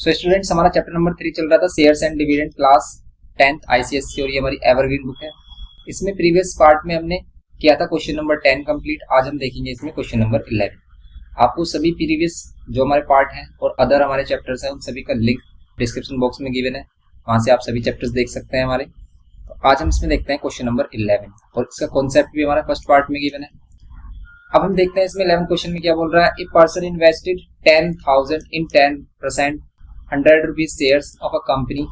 So students, हमारा chapter number 3 चल रहा था shares and dividend, class 10th ICSC, और ये हमारी एवरग्रीन बुक है। इसमें प्रीवियस पार्ट में हमने किया था क्वेश्चन नंबर 10 कंप्लीट। आज हम देखेंगे इसमें क्वेश्चन नंबर 11। आपको सभी प्रीवियस जो हमारे पार्ट हैं और अदर हमारे चैप्टर्स हैं उन सभी का लिंक डिस्क्रिप्शन बॉक्स में गिवन है, वहां से आप सभी चैप्टर्स देख सकते हैं हमारे। तो आज हम इसमें देखते हैं क्वेश्चन नंबर 11 और इसका कॉन्सेप्ट भी हमारा फर्स्ट पार्ट में गिवन है। अब हम देखते हैं इसमें 11 क्वेश्चन में क्या बोल रहा है। A person invested 10,000 in 10% 100 rupees shares of a company.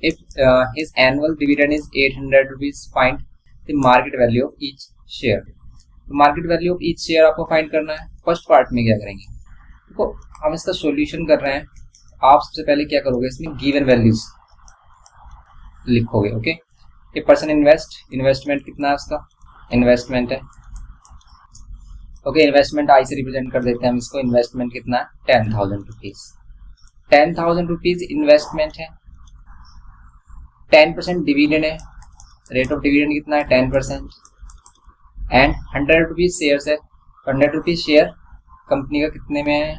If his annual dividend is 800 rupees, find the market value of each share. Market value of each share आपको फाइंड करना है। फर्स्ट पार्ट में क्या करेंगे, देखो हम इसका सॉल्यूशन कर रहे हैं। आप सबसे पहले क्या करोगे, इसमें गिवन वैल्यूज लिखोगे। ओके, ए पर्सन इन्वेस्टमेंट कितना है उसका, इन्वेस्टमेंट है। ओके, इन्वेस्टमेंट आई से रिप्रेजेंट कर देते हैं हम इसको। इन्वेस्टमेंट कितना है, 10,000 रुपीज। 10,000 रुपीज इन्वेस्टमेंट है। 10% डिविडेंड है, रेट ऑफ डिविडेंड कितना है, 10%। एंड 100 रुपीज शेयर्स है, 100 रुपीज शेयर कंपनी का कितने में है,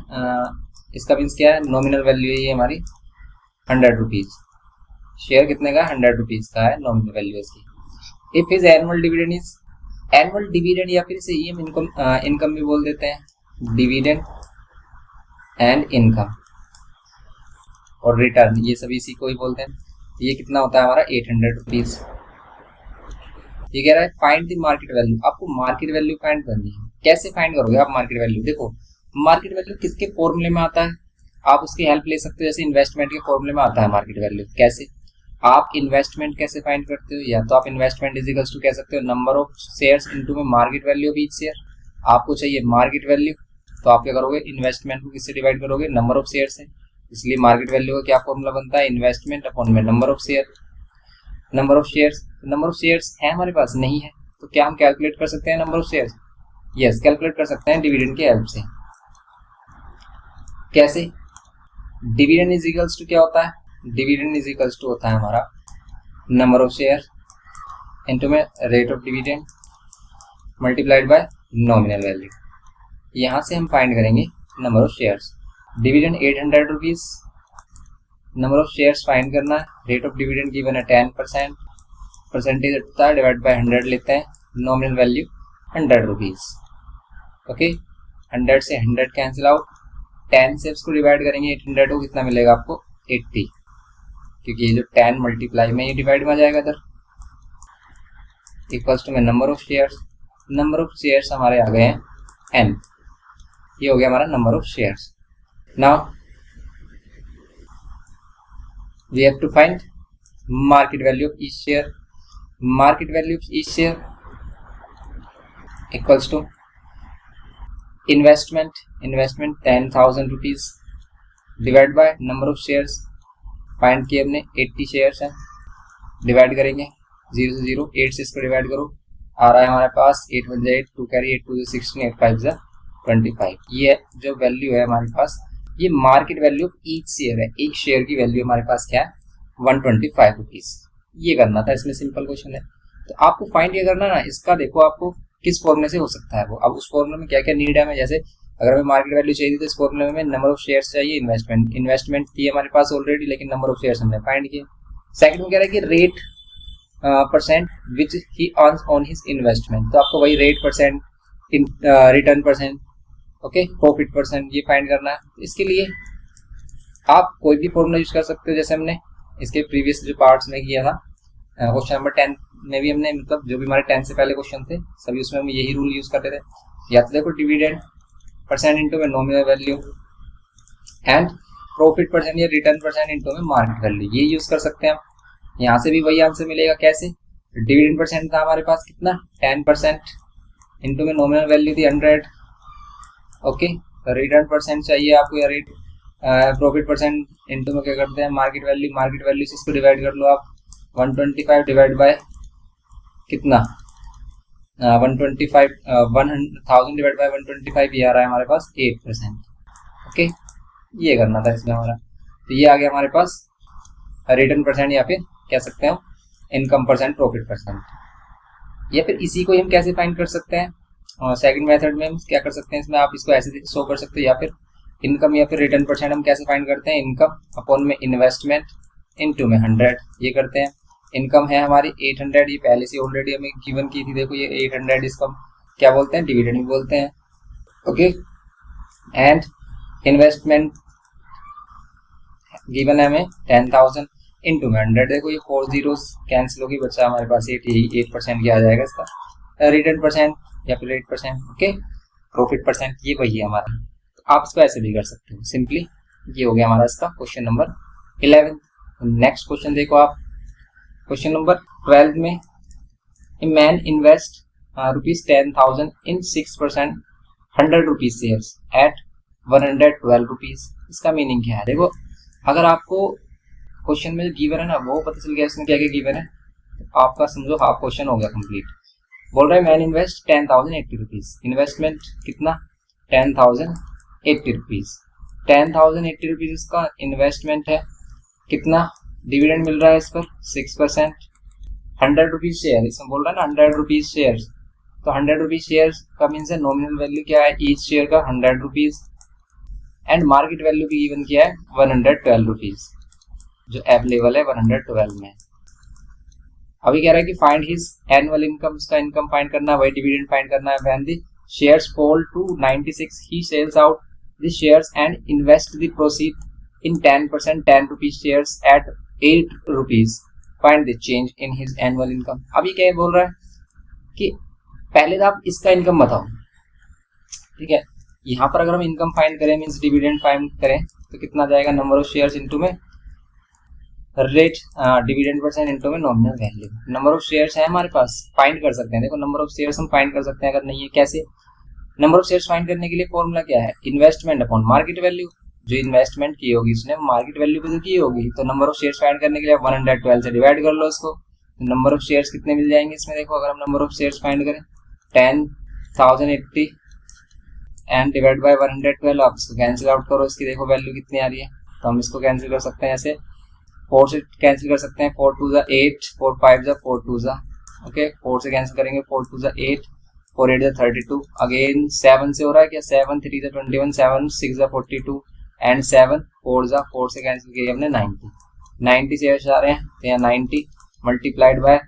इसका मीन्स क्या है, नॉमिनल वैल्यू है ये हमारी 100 रुपीज। शेयर कितने का, 100 रुपीज का है नॉमिनल वैल्यू इसकी। If his annual dividend is, annual dividend या फिर इसे ईएम इनकम भी बोल देते हैं, डिविडेंड एंड इनकम और रिटर्न, ये सभी इसी को ही बोलते हैं। ये कितना होता है हमारा, 800 रुपीज। ये कह रहा है फाइंड द मार्केट वैल्यू। आपको मार्केट वैल्यू फाइंड करनी है। कैसे फाइंड करोगे आप मार्केट वैल्यू, देखो मार्केट वैल्यू किसके फॉर्मूले में आता है, आप उसकी हेल्प ले सकते हो। जैसे इन्वेस्टमेंट के फॉर्मूले में आता है मार्केट वैल्यू। कैसे आप इन्वेस्टमेंट कैसे फाइंड करते हो, या तो आप इन्वेस्टमेंट इज इक्वल्स टू कह सकते हो नंबर ऑफ शेयर्स इनटू में market value of each share. आपको चाहिए मार्केट वैल्यू, तो आप क्या करोगे, इन्वेस्टमेंट को किससे डिवाइड करोगे, नंबर ऑफ शेयर से। इसलिए मार्केट वैल्यू का क्या फॉर्मूला बनता है, इन्वेस्टमेंट अपॉन में number of share. Number of shares, number of shares है हमारे पास, नहीं है, तो क्या हम कैलकुलेट कर सकते हैं number of shares? Yes, calculate कर सकते हैं डिविडेंड के हेल्प से। कैसे, डिविडेंड इज इक्वल्स टू क्या होता है, डिविडेंड इज इक्वल्स टू होता है हमारा नंबर ऑफ शेयर इनटू में rate of dividend multiplied by nominal value. यहां से हम फाइंड करेंगे number of shares. Dividend 800 rupees, number of shares find करना है। रेट ऑफ डिविडेंड गिवन है 10%, परसेंटेज होता है डिवाइड बाय 100 लेते हैं, नॉमिनल वैल्यू 100 रुपीज। ओके, 100 से 100 कैंसिल आउट, 10 से उसको डिवाइड करेंगे 800 को, कितना मिलेगा आपको, 80, क्योंकि ये जो 10 मल्टीप्लाई में ये डिवाइड में आ जाएगा इधर। इक्वल्स टू में number of shares, number of shares हमारे आ गए हैं n, ये हो गया हमारा number of shares. Now we have to find market value of each share. Market value of each share equals to investment 10,000 rupees divide by number of shares, find किए हमने 80 शेयर्स हैं, डिवाइड करेंगे 0 से 0, 8 से इसको डिवाइड करो, आ रहा है हमारे पास 8 1 8, 2 कैरी 8 2 16, 8 5 25। ये जो वैल्यू है हमारे पास, ये market value of each share है। एक शेयर की वैल्यू हमारे पास क्या है, 125 रुपीज। ये करना था, इसमें सिंपल क्वेश्चन है। तो आपको फाइंड ये करना ना, इसका देखो आपको किस फॉर्मूले से हो सकता है वो। अब उस फॉर्मूले में क्या क्या नीड है हमें, जैसे अगर हमें मार्केट वैल्यू चाहिए तो इस फॉर्मूले में नंबर ऑफ शेयर्स चाहिए, इन्वेस्टमेंट थी हमारे पास ऑलरेडी, लेकिन नंबर ऑफ शेयर्स हमने फाइंड किए। सेकंड में कह रहा है कि rate percent which he earns on his investment, तो आपको वही rate percent, return percent, okay, profit percent, ये फाइंड करना है। इसके लिए आप कोई भी फॉर्मूला यूज कर सकते हो, जैसे हमने इसके प्रीवियस जो पार्ट्स में किया था। क्वेश्चन नंबर 10 में भी हमने, मतलब जो भी हमारे 10 से पहले क्वेश्चन थे सभी, उसमें हम यही रूल यूज करते थे। या तो देखो डिविडेंड परसेंट इंटू में nominal value and profit percent या रिटर्न परसेंट इंटू में मार्केट वैल्यू, ये यूज कर सकते हैं हम। यहाँ से भी वही आंसर मिलेगा। कैसे, डिविडेंड परसेंट था हमारे पास कितना, 10% इंटू में नॉमिनल वैल्यू थी 100। ओके, रिटर्न परसेंट चाहिए आपको, या रेट प्रॉफिट परसेंट इंटू में क्या करते हैं, मार्केट वैल्यू से इसको डिवाइड कर लो आप, 125 डिवाइड बाय कितना, 125, 1000 डिवाइड बाय 125, ये आ रहा है हमारे पास 8%। ओके, ये करना था इसमें हमारा। तो ये आ गया हमारे पास रिटर्न परसेंट, या फिर कह सकते हैं इनकम परसेंट, प्रॉफिट परसेंट। या फिर इसी को हम कैसे फाइंड कर सकते हैं, सेकंड मेथड में हम क्या कर सकते हैं, इसमें आप इसको ऐसे शो कर सकते हो, या फिर इनकम या फिर रिटर्न परसेंट हम कैसे फाइंड करते हैं, इनकम अपॉन में इन्वेस्टमेंट इनटू में 100 ये करते हैं। इनकम है हमारी 800, ये पहले से ऑलरेडी हमें गिवन की थी, देखो ये 800, इसको हम क्या बोलते हैं, डिविडेंड भी बोलते हैं। ओके, एंड इन्वेस्टमेंट गिवन है हमें 10,000 इंटू में 100, देखो ये 4 जीरोस कैंसिल होगी, बच्चा हमारे पास 8% क्या आ जाएगा इसका रिटर्न परसेंट या फिर 8%। ओके, प्रॉफिट परसेंट ये वही है हमारा। तो आप इसको ऐसे भी कर सकते हो सिंपली। ये हो गया हमारा इसका क्वेश्चन नंबर 11। नेक्स्ट क्वेश्चन देखो आप, क्वेश्चन नंबर 12 में a man invest ₹10,000 in 6% 100 rupees shares eight 112 rupees. इसका मीनिंग क्या है, देखो अगर आपको क्वेश्चन में जो गिवन है ना वो पता चल गया इसमें क्या क्या गिवन है, तो आपका समझो हाफ क्वेश्चन हो गया कंप्लीट। बोल रहा है मैन इन्वेस्ट 10,080 रुपीज, इन्वेस्टमेंट कितना 10,080 रुपीज, 10,080 रुपीज इसका इन्वेस्टमेंट है, कितना डिविडेंड मिल रहा है इस पर 6%, 100 रुपीज शेयर, इसमें बोल रहा है ना 100 रुपीज शेयर, तो 100 रुपीज शेयर का मीन्स है नॉमिनल वैल्यू क्या है ईच शेयर का 100 रुपीज, एंड मार्केट वैल्यू भी गिवन किया है 112 रुपीज, जो अवेलेबल है 112 में। अभी कह रहा है कि फाइंड हिज एनुअल इनकम, इसका इनकम फाइंड करना है, वही डिविडेंड फाइंड करना है। When the shares fall to 96 he sells out the shares and invest the proceed in 10% 10 rupees shares at 8 rupees, find the change in his annual income. अभी क्या बोल रहा है कि पहले तो आप इसका इनकम बताओ, ठीक है। यहाँ पर अगर हम इनकम फाइंड करें मीन्स डिविडेंड फाइंड करें तो कितना जाएगा, नंबर ऑफ शेयर्स इनटू में रेट डिविडेंड परसेंट इनटू में nominal value. Number of shares है हमारे पास, फाइंड कर सकते हैं। देखो नंबर ऑफ शेयर्स हम फाइंड कर सकते हैं, अगर नहीं है कैसे, नंबर ऑफ शेयर्स फाइंड करने के लिए फॉर्मूला क्या है, इन्वेस्टमेंट अपॉन मार्केट वैल्यू, जो इन्वेस्टमेंट की होगी उसने मार्केट वैल्यू पे जो की होगी, तो नंबर ऑफ शेयर्स फाइंड करने के लिए 112 से डिवाइड कर लो इसको, तो नंबर ऑफ शेयर्स कितने मिल जाएंगे इसमें, देखो अगर हम नंबर ऑफ शेयर्स फाइंड करें 10,080 एंड डिवाइड बाय 112, आप इसको कैंसिल आउट करो, इसकी देखो वैल्यू कितनी आ रही है, तो हम इसको कैंसिल कर सकते हैं ऐसे, 4 से कैंसिल कर सकते हैं, 4 2 जा 8, 4 5 जा 4 2 जा, ओके 4 से कैंसिल करेंगे, 4 2 जा 8, 4 8 जा 32, अगेन 7 से हो रहा है क्या, 7 3 जा 21, 7 6 जा 42 एंड 7 4 जा 4 से कैंसिल किया हमने 90 शेयर्स आ रहे हैं, तो यहाँ 90 मल्टीप्लाइड बाय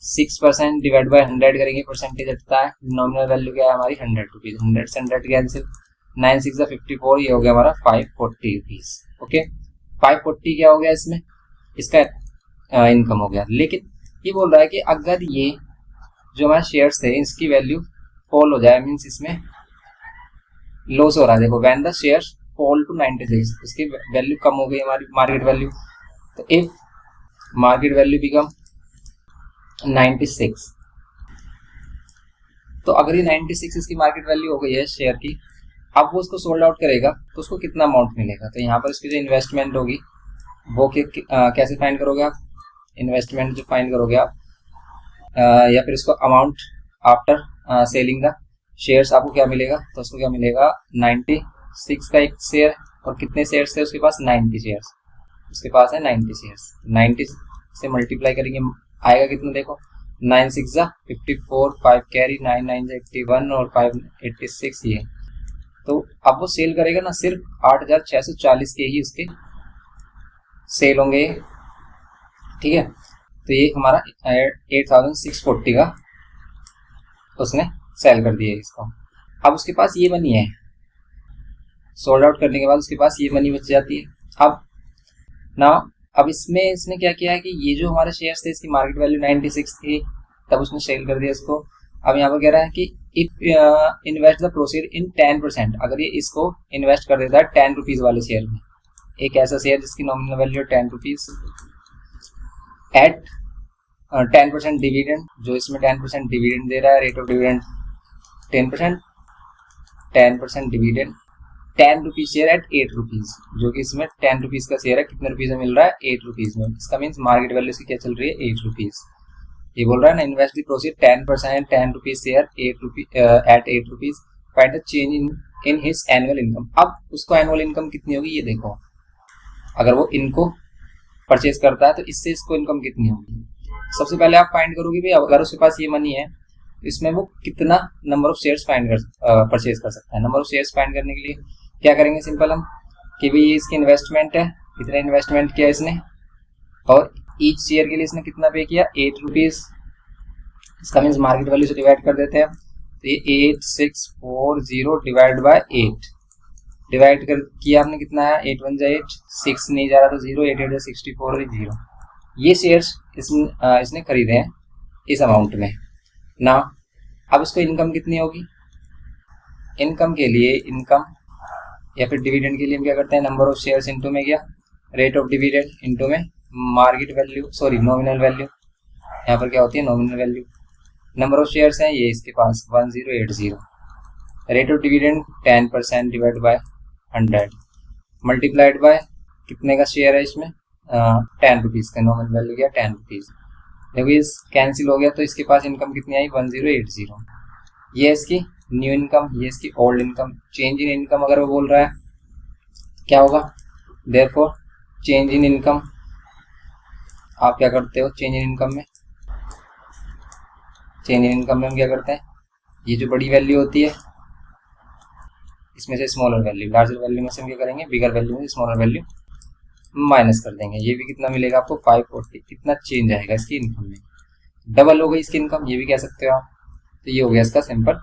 6% डिवाइड बाय 100 करेंगे, परसेंटेज हटता है, नॉमिनल वैल्यू क्या है हमारी 100 रुपीज, 100 से 100 कैंसिल, 9 6 जा 54, ये हो गया हमारा 540 रुपीज। ओके 540 क्या हो गया इसमें, इसका इनकम हो गया। लेकिन ये बोल रहा है कि अगर ये जो हमारे शेयर्स थे इसकी वैल्यू फॉल हो जाए, मीन्स इसमें लॉस हो रहा है, देखो when the shares fall to 96, इसकी वैल्यू कम हो गई हमारी मार्केट वैल्यू, तो इफ मार्केट वैल्यू बिकम 96, तो अगर ये 96 इसकी मार्केट वैल्यू हो गई है शेयर की, अब वो उसको सोल्ड आउट करेगा तो उसको कितना अमाउंट मिलेगा, तो यहाँ पर इसकी जो इन्वेस्टमेंट होगी वो कैसे फाइंड करोगे आप, इन्वेस्टमेंट जो फाइंड करोगे आप या फिर इसको amount after selling the shares, आपको क्या मिलेगा, तो उसको क्या मिलेगा 96 का एक शेयर, और कितने शेयर्स थे उसके पास 90 शेयर्स, उसके पास है 90 शेयर्स, 90 से मल्टीप्लाई करेंगे आएगा कितना, देखो 9 6 जा 54, 5 कैरी, 9 9 जा 81 और 5 86 ये, तो अब वो सेल करेगा ना सिर्फ 8,640 के ही उसके सेल होंगे, ठीक है। तो ये हमारा 8,640 का उसने सेल कर दिया इसको। अब उसके पास ये मनी है, सोल्ड आउट करने के बाद उसके पास ये मनी बच जाती है। अब इसमें इसने क्या किया है कि ये जो हमारे शेयर्स थे इसकी मार्केट वैल्यू 96 थी, तब उसने सेल कर दिया इसको। अब यहाँ पर कह रहा है कि if invest the proceed in 10%, अगर ये इसको इन्वेस्ट कर देता है 10 रुपीज वाले शेयर में, एक ऐसा शेयर जिसकी nominal value 10 rupees, at 10% dividend, जो इसमें 10% डिविडेंड दे रहा है, rate of dividend 10%, 10% dividend, 10 rupees share at 8 rupees, जो कि इसमें 10 रुपीज का शेयर है, कितने रुपीज में मिल रहा है 8 रुपीज में, इसका मीन्स मार्केट वैल्यू इसकी क्या चल रही है 8 रुपीज। ये बोल रहा है ना invest the proceed 10% 10 rupees share at 8 rupees, find the change in his annual income. अब उसको एनुअल इनकम कितनी होगी ये देखो, अगर वो इनको परचेज करता है तो इससे इसको इनकम कितनी होगी। सबसे पहले आप फाइंड करोगे भाई अगर उसके पास ये मनी है इसमें वो कितना नंबर ऑफ शेयर्स परचेज कर सकता है। नंबर ऑफ शेयर्स फाइंड करने के लिए क्या करेंगे सिंपल हम कि भाई ये इसकी इन्वेस्टमेंट है, इतना इन्वेस्टमेंट किया इसने और ईच शेयर के लिए इसने कितना पे किया 8 रुपीज, इसका मीन्स मार्केट वैल्यू से डिवाइड कर देते हैं। तो ये 8640 डिवाइड बाय 8 डिवाइड कर किया हमने, कितना है 8 1 8, 6 नहीं जा रहा तो 0, 8 8 64 और 0। ये शेयर्स इसने खरीदे हैं इस अमाउंट में ना। अब इसको इनकम कितनी होगी, इनकम के लिए इनकम या फिर डिविडेंड के लिए हम क्या करते हैं, नंबर ऑफ शेयर्स इनटू में क्या रेट ऑफ डिविडेंड इनटू में market value, sorry nominal value, यहाँ पर क्या होती है nominal value. Number of shares हैं ये इसके पास 1080, rate of dividend 10% divide by 100 multiplied by कितने का शेयर है इसमें 10 रुपीज का, नॉमिनल वैल्यू क्या 10 रुपीज। देखो ये कैंसिल हो गया तो इसके पास इनकम कितनी आई 1080। ये इसकी न्यू इनकम, ये इसकी old income. Change in income अगर वो बोल रहा है क्या होगा, देयरफॉर चेंज इन इनकम आप क्या करते हो, चेंज इन इनकम में हम क्या करते हैं, ये जो बड़ी वैल्यू होती है इसमें से स्मॉलर वैल्यू, लार्जर वैल्यू में से हम क्या करेंगे बिगर वैल्यू में स्मॉलर वैल्यू माइनस कर देंगे। ये भी कितना मिलेगा आपको 540, कितना चेंज आएगा इसकी इनकम में, डबल हो गई इसकी इनकम, ये भी कह सकते हो आप। तो ये हो गया इसका सिंपल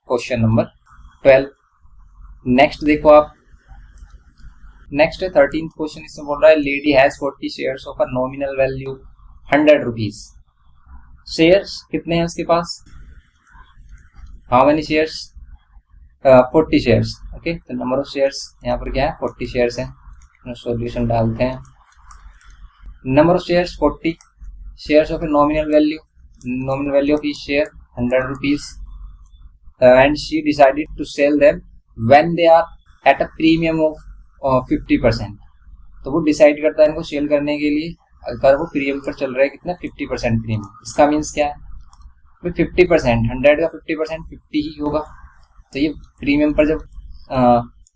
क्वेश्चन नंबर 12। नेक्स्ट देखो आप, नेक्स्ट है 13th क्वेश्चन। इसमें बोल रहा है lady has 40 shares of a nominal value 100 rupees. Shares कितने हैं उसके पास, how many shares 40 shares. Okay, तो नंबर ऑफ शेयर्स यहाँ पर क्या है 40 शेयर्स हैं, सॉल्यूशन डालते हैं। Number of shares 40 shares of a nominal value of each share 100 rupees and she decided to sell them when they are at a premium of 50%। तो वो डिसाइड करता है इनको सेल करने के लिए अगर वो प्रीमियम पर चल रहा है कितना 50% प्रीमियम। इसका मीन्स क्या है, 50%, 100 का 50% 50 ही होगा। तो ये प्रीमियम पर जब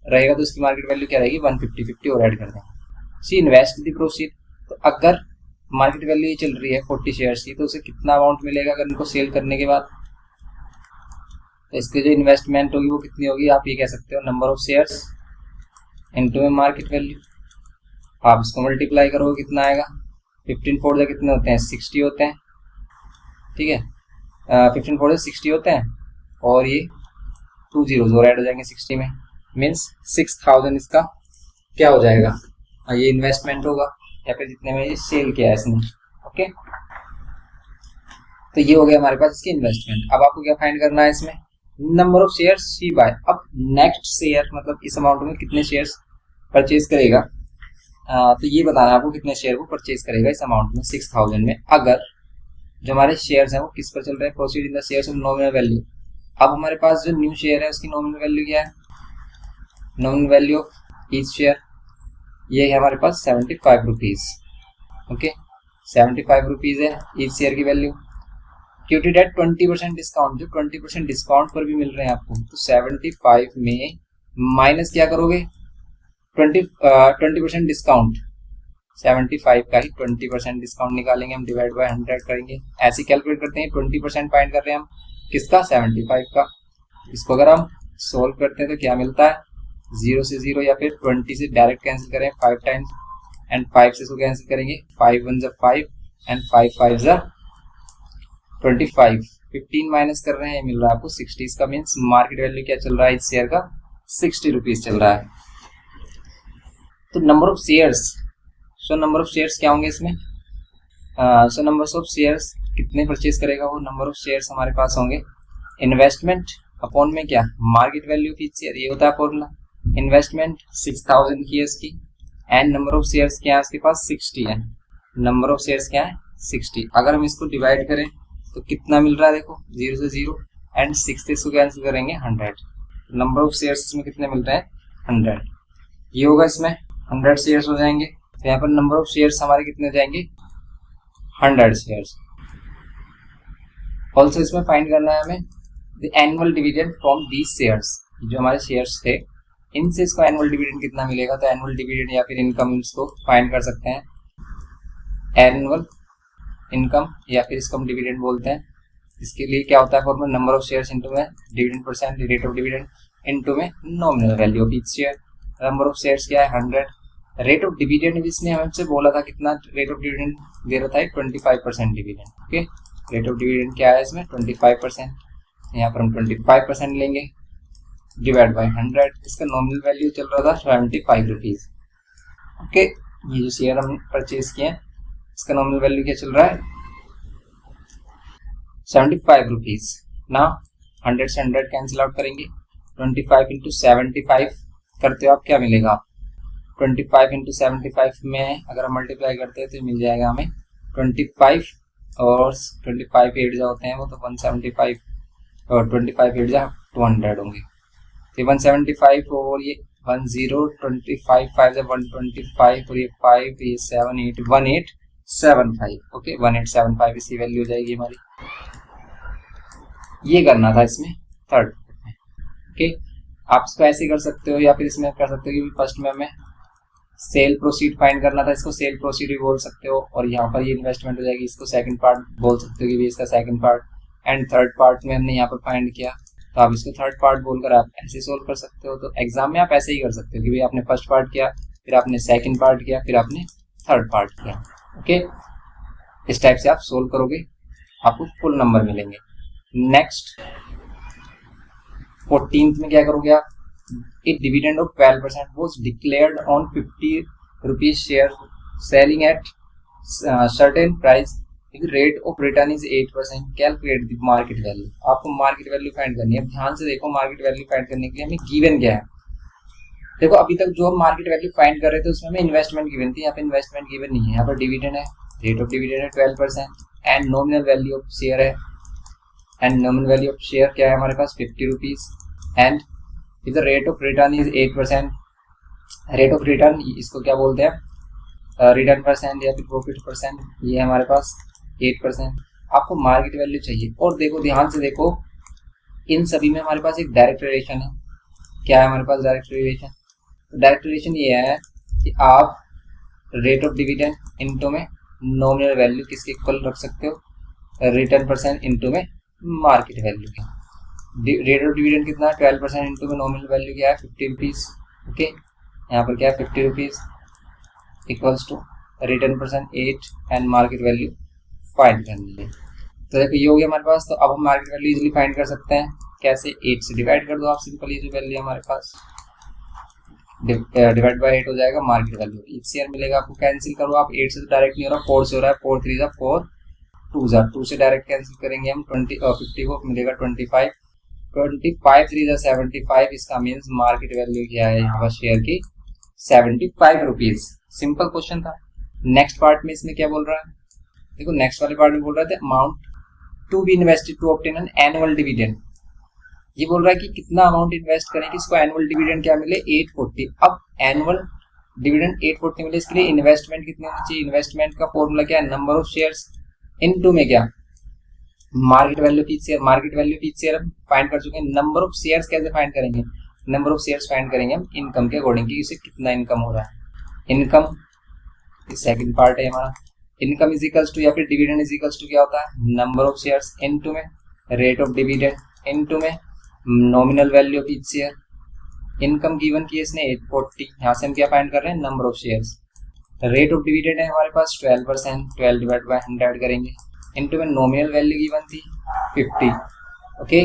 रहेगा तो इसकी मार्केट वैल्यू क्या रहेगी 150, 50 और ऐड कर देंगे। सी इन्वेस्ट द प्रोसीड, तो अगर मार्केट वैल्यू ये चल रही है 40 शेयर्स की तो उसे कितना अमाउंट मिलेगा अगर इनको सेल करने के बाद। तो इसकी जो इन्वेस्टमेंट होगी वो कितनी होगी, आप ये कह सकते हो नंबर ऑफ शेयर्स इनटू में मार्केट वैल्यू। आप इसको मल्टीप्लाई करोगे कितना आएगा, 15 4 से कितने होते हैं 60 होते हैं, ठीक है 15 4 से 60 होते हैं और ये 2 zeros और ऐड हो जाएंगे 60 में, मीन्स 6000 इसका क्या हो जाएगा, ये इन्वेस्टमेंट होगा या फिर जितने में ये सेल किया है इसने। ओके, तो ये हो गया हमारे पास इसकी इन्वेस्टमेंट। अब आपको क्या फाइंड करना है इसमें, number of shares she buy. अब नेक्स्ट शेयर मतलब इस अमाउंट में कितने शेयर्स परचेज करेगा, तो ये बताना है आपको कितने शेयर वो परचेज करेगा इस अमाउंट में 6000 में। अगर जो हमारे शेयर्स हैं वो किस पर चल रहे हैं, proceed in the shares of nominal value. अब हमारे पास जो न्यू शेयर है उसकी नॉमिनल वैल्यू क्या है, nominal value of each share ये है हमारे पास 75 रुपीज। ओके, 75 रुपीज है ईच शेयर की वैल्यू। क्यूटेड एट 20% डिस्काउंट, जो 20% डिस्काउंट पर भी मिल रहे हैं आपको, तो 75 में माइनस क्या करोगे 20% डिस्काउंट, 75 का ही 20% डिस्काउंट निकालेंगे हम, डिवाइड बाय 100 करेंगे, ऐसे कैलकुलेट करते हैं। 20% फाइंड कर रहे हैं हम किसका 75 का। इसको अगर हम सोल्व करते हैं तो क्या मिलता है, 0 से 0 या फिर 20 से डायरेक्ट कैंसिल करें 5 टाइम्स एंड 5 से इसको कैंसिल करेंगे, 5 1 जा 5 एंड 5 5 जा 25, 15 माइनस कर रहे हैं, मिल रहा है आपको 60। इसका मीन्स मार्केट वैल्यू क्या चल रहा है इस शेयर का 60 रुपीज चल रहा है। तो number of shares, so number of shares क्या होंगे इसमें, सो नंबर ऑफ शेयर्स कितने परचेज करेगा वो, नंबर ऑफ शेयर्स हमारे पास होंगे इन्वेस्टमेंट अपॉन में क्या market value of each share, ये होता है फॉर्मूला। इन्वेस्टमेंट 6000 की है इसकी एंड नंबर ऑफ शेयर्स क्या है उसके पास 60 है, नंबर ऑफ शेयर्स क्या है 60। अगर हम इसको डिवाइड करें तो कितना मिल रहा है, देखो 0 से 0 एंड 6 से इसको कैंसिल करेंगे 100। नंबर ऑफ शेयर्स इसमें कितने मिल रहे हैं 100, ये होगा इसमें 100 शेयर्स हो जाएंगे। तो यहाँ पर नंबर ऑफ शेयर्स हमारे कितने हो जाएंगे 100 शेयर्स। ऑल्सो इसमें फाइंड करना है हमें the annual dividend from these shares, जो हमारे शेयर्स थे इनसे इसको एनुअल डिविडेंड कितना मिलेगा। तो एनुअल डिविडेंड या फिर इनकम इसको फाइंड कर सकते हैं, एनुअल इनकम या फिर इसको हम डिविडेंड बोलते हैं। इसके लिए क्या होता है formula, number of shares into में dividend percent rate of dividend into में nominal value of each share. Number of shares क्या है 100। रेट ऑफ डिविडेंड भी इसने हमसे बोला था कितना रेट ऑफ डिविडेंड दे रहा था 25% dividend. Okay, rate of dividend क्या है इसमें 25%, यहाँ पर हम 25% लेंगे डिवाइड बाय 100। इसका नॉमिनल वैल्यू चल रहा था 75 रुपीज। ओके, ये जो शेयर हम परचेज किए हैं इसका नॉमिनल वैल्यू क्या चल रहा है 75 रुपीज ना। 100 से 100 कैंसिल आउट करेंगे, 25 इंटू 75 करते हो आप क्या मिलेगा, 25 इंटू 75 में अगर हम मल्टीप्लाई करते हैं तो मिल जाएगा हमें 25 और 25 8 जो होते हैं वो तो 175 और 25 8 जा 200 होंगे। तो 175 और ये 10 25 5 जा 125 और ये 5 ये 7 8 1875। ओके, 1875 इसकी वैल्यू हो जाएगी हमारी। ये करना था इसमें थर्ड में। ओके, आप इसको ऐसे कर सकते हो या फिर इसमें कर सकते हो कि फर्स्ट में हमें सेल प्रोसीड फाइंड करना था, इसको सेल प्रोसीड भी बोल सकते हो और यहाँ पर ये इन्वेस्टमेंट हो जाएगी, इसको सेकंड पार्ट बोल सकते हो कि भी इसका second part. And third part में हमने यहाँ पर फाइंड किया तो आप इसको थर्ड पार्ट बोलकर आप ऐसे सोल्व कर सकते हो। तो एग्जाम में आप ऐसे ही कर सकते हो कि भाई आपने फर्स्ट पार्ट किया, फिर आपने सेकंड पार्ट किया, फिर आपने थर्ड पार्ट किया। ओके, इस टाइप से आप सोल्व करोगे, आपको फुल नंबर मिलेंगे। नेक्स्ट 14th में क्या करोगे आप, a dividend of 12% was declared on 50 rupees share selling at certain price if rate of return is 8%, calculate the market value। आपको मार्केट वैल्यू फाइंड करनी है। ध्यान से देखो, मार्केट वैल्यू फाइंड करने के लिए हमें गिवन क्या है। देखो अभी तक जो हम मार्केट वैल्यू फाइंड कर रहे थे उसमें हमें इन्वेस्टमेंट गिवन थी, यहाँ पे इन्वेस्टमेंट गिवन नहीं है। यहाँ पर डिविडेंड है, रेट ऑफ डिविडेंड है 12% and nominal value of share है। And nominal value of share क्या है हमारे पास 50 rupees and if the rate of return is 8%, rate of return इसको क्या बोलते हैं रिटर्न परसेंट या फिर प्रॉफिट परसेंट, ये हमारे पास 8%। आपको मार्केट वैल्यू चाहिए और देखो ध्यान से देखो इन सभी में हमारे पास एक डायरेक्ट रिलेशन है। क्या है हमारे पास डायरेक्ट रिलेशन, डायरेक्ट रिलेशन ये है कि आप रेट ऑफ डिविडेंड इनटू में नॉमिनल वैल्यू किसके इक्वल रख सकते हो, रिटर्न परसेंट इनटू में मार्केट वैल्यू के। रेट ऑफ डिविडेंड कितना 12% इंटू में नॉमिनल वैल्यू क्या है 50 रुपीज। ओके, यहाँ पर क्या है 50 rupees equals to return percent 8 and market value find करनी है। तो देखो ये हो गया हमारे पास। तो अब हम मार्केट वैल्यू इजीली फाइंड कर सकते हैं कैसे, 8 से डिवाइड कर दो आप सिंपली, जो वैल्यू हमारे पास डिवाइड बाय 8 हो जाएगा मार्केट वैल्यू। ईच शेयर मिलेगा आपको, कैंसिल करो आप, 8 से तो डायरेक्ट नहीं हो रहा, 4 से हो रहा है, 4 3 जा 4 2 जा 2 से डायरेक्ट कैंसिल करेंगे हम 50 को मिलेगा 25 3 जा 75। इसका मीन्स मार्केट वैल्यू क्या है यहाँ पर शेयर की 75 रुपीज। सिंपल क्वेश्चन था। नेक्स्ट पार्ट में इसमें क्या बोल रहा है, देखो नेक्स्ट वाले पार्ट में बोल रहा था amount to be invested to obtain an annual dividend. ये बोल रहा है कि कितना अमाउंट इन्वेस्ट करें कि इसको एनुअल डिविडेंड क्या मिले 840। अब एनुअल डिविडेंड 840 मिले, इसके लिए इन्वेस्टमेंट कितनी होनी चाहिए, इन्वेस्टमेंट का फॉर्मूला क्या है नंबर ऑफ शेयर्स इनटू में क्या market value fees share. Market value fees share हम फाइंड कर चुके हैं। नंबर ऑफ शेयर्स कैसे फाइंड करेंगे, नंबर ऑफ शेयर्स फाइंड करेंगे हम इनकम के अकॉर्डिंग कि इसे कितना इनकम हो रहा है। इनकम सेकंड पार्ट है हमारा, इनकम इज इक्वल्स टू या फिर डिविडेंड इज इक्वल्स टू क्या होता है नंबर ऑफ शेयर्स इनटू में रेट ऑफ डिविडेंड इनटू में nominal value of each share. Income given की इसने 840, यहाँ से हम क्या फाइंड कर रहे हैं number of shares. Rate of dividend है हमारे पास 12%, 12 डिवाइड बाय 100 करेंगे इनटू में नॉमिनल वैल्यू गिवन थी 50। ओके,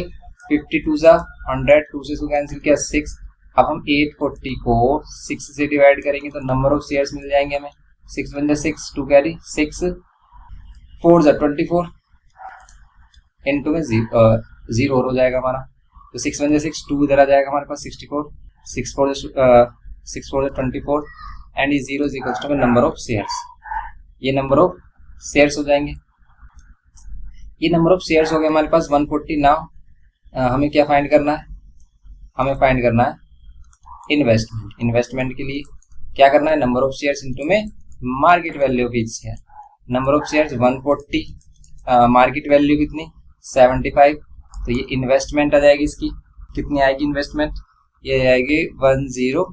52 जा 100, 2 से कैंसिल किया 6। अब हम 840 को 6 से डिवाइड करेंगे तो नंबर ऑफ शेयर्स मिल जाएंगे हमें 6 1 6 2 कैरी 6 4 जा 24 इनटू में 0 हो जाएगा हमारा। तो 6 1 6 2 इधर आ जाएगा हमारे पास 64 6 4 24 एंड ये 0 is equals to number of shares. ये नंबर ऑफ शेयर्स हो जाएंगे। ये नंबर ऑफ शेयर्स हो गए हमारे पास 140। नाउ हमें क्या फाइंड करना है, हमें फाइंड करना है इन्वेस्टमेंट। इन्वेस्टमेंट के लिए क्या करना है नंबर ऑफ शेयर्स इनटू में market value of each share. Number of shares 140, market value कितनी 75। तो ये इन्वेस्टमेंट आ जाएगी, इसकी कितनी आएगी इन्वेस्टमेंट, ये आएगी 10500।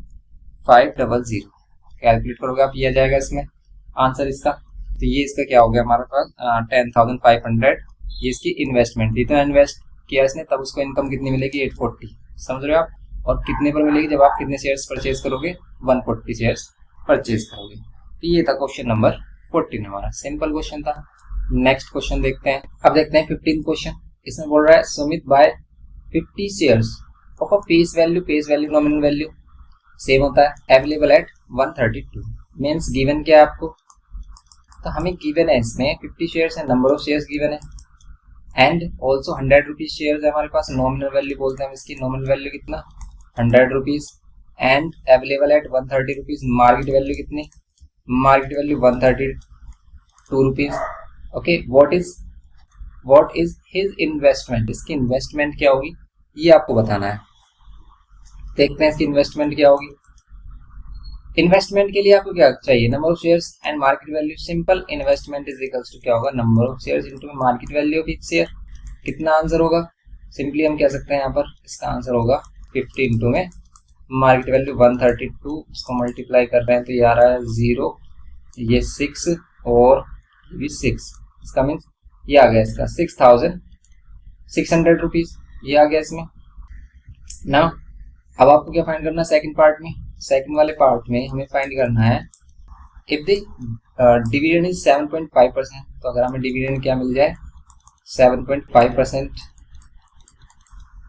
कैलकुलेट करोगे आप, ये आ जाएगा इसमें आंसर इसका। तो ये इसका क्या हो गया हमारे पास 10,500। ये इसकी इन्वेस्टमेंट, इतना इन्वेस्ट किया इसने तब उसको इनकम कितनी मिलेगी 840। समझ रहे हो आप। और कितने पर मिलेगी जब आप कितने शेयर्स परचेज करोगे, 140 शेयर्स परचेज करोगे। तो ये था क्वेश्चन नंबर 14 हमारा, सिंपल क्वेश्चन था। नेक्स्ट क्वेश्चन देखते हैं। अब देखते हैं 15 क्वेश्चन। इसमें बोल रहा है Sumit buy 50 shares of a face value nominal value same होता है अवेलेबल एट 132 मीन्स गिवन क्या है आपको, तो हमें गिवन है इसमें 50 शेयर्स है, नंबर ऑफ शेयर्स गिवन है एंड ऑल्सो 100 रुपीज शेयर्स है हमारे पास, नॉमिनल वैल्यू बोलते हैं हम इसकी, नॉमिनल वैल्यू कितना 100 rupees and available at 130 rupees, market value कितनी, market value 132 rupees. Okay, what is his investment, इसकी इन्वेस्टमेंट क्या होगी ये आपको बताना है। देखते हैं इसकी इन्वेस्टमेंट क्या होगी। इन्वेस्टमेंट के लिए आपको क्या चाहिए, number of shares and market value. Simple, investment is equals to क्या होगा, number of shares into market value of each share. कितना आंसर होगा, सिंपली हम कह सकते हैं यहाँ पर इसका आंसर होगा 50 इंटू में मार्केट वैल्यू 132, इसको मल्टीप्लाई कर रहे हैं तो ये आ रहा है 0, ये 6 और ये भी 6, इसका मीन्स ये आ गया इसका 6600 रुपीज, ये आ गया इसमें ना। अब आपको क्या फाइंड करना है सेकंड पार्ट में, सेकंड वाले पार्ट में हमें फाइंड करना है इफ द डिविडेंड इज 7.5%, तो अगर हमें डिविडेंड क्या मिल जाए 7.5%,